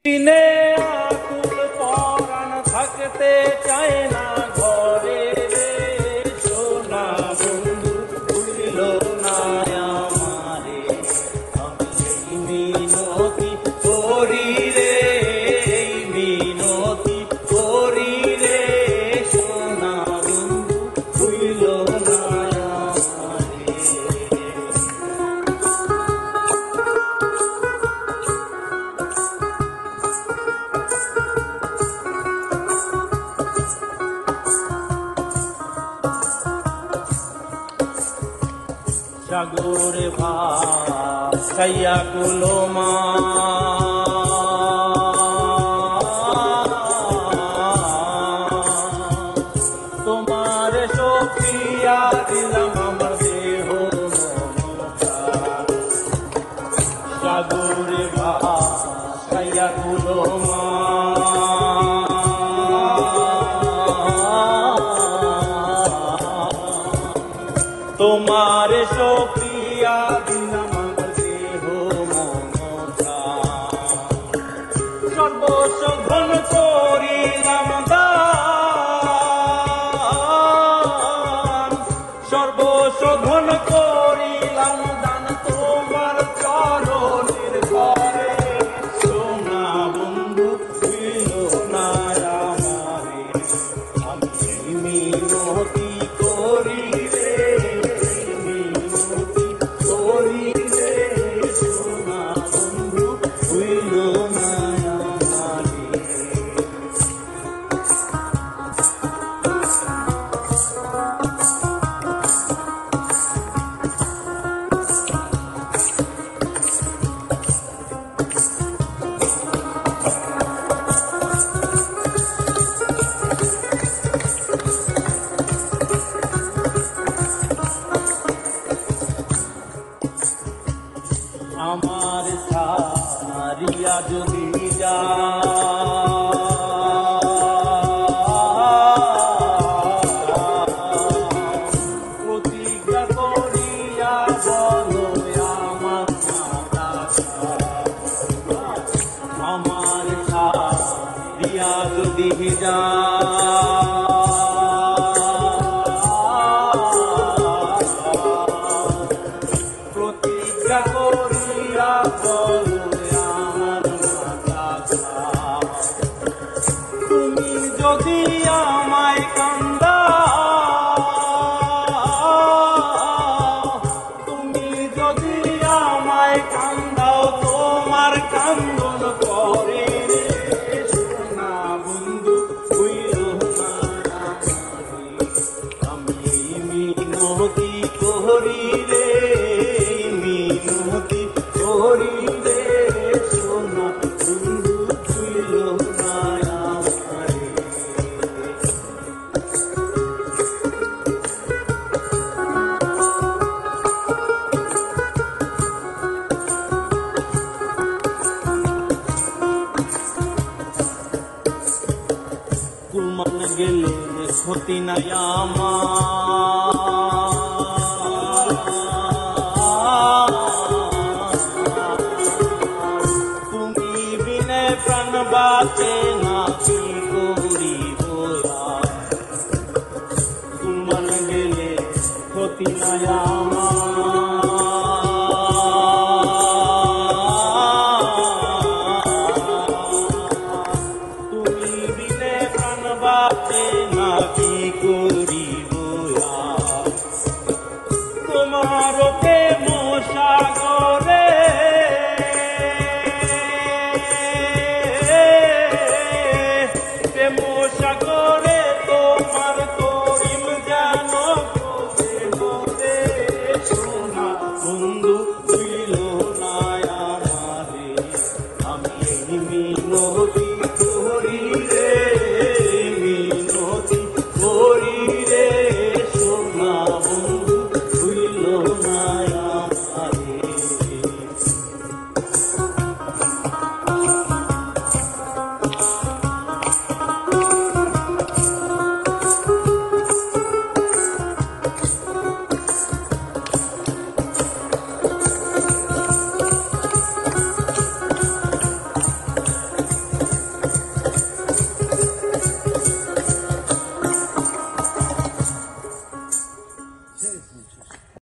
দিনে আকুল পরাণ থাকতে চায় না ঘরে রে সোনা বন্ধু ভুলিল না আমারে আমি মিনতি করি রে মিনতি করি রে সোনা বন্ধু ভুলিল না আমারে। সাগরে ভাসাইয়া কুলোমা তোমার সপিয়া দিলাম আমার দেহ সাগরে ভাসাইয়া কুলোমা তোমার সপিয়া দিলাম আমার দেহ মমতা সর্বস্ব ধন করিলাম দান সর্বস্ব ধন করিলাম দান তোমার চরণের ঘরে সোনা বন্ধু ছিল না আমারে আমি মিনতি করি আমার সারিয়া যদি যা প্রতিজ্ঞা করিয়া বলো আমার আমার সারিয়া যদি যা প্রতিজ্ঞা করিয়া তুমি যদি আমায় কান্দাও তুমি যদি আমায় কান্দাও তোমার কান্দন করে সোনা বন্ধু হইল না আমি মিনতি করি রে মিনতি করি রে সোনা বন্ধু হইল না আমারে। কুলমান গেলে ক্ষতি নাই আমার তুমি বিনে প্রাণ বাঁচে না কি করিব কুলমান গেলে ক্ষতি নাই তোমার প্রেম সাগরে প্রেম সাগরে তোমার করিম যেন সোনা বন্ধু হইল না আমারে আমি মিনতি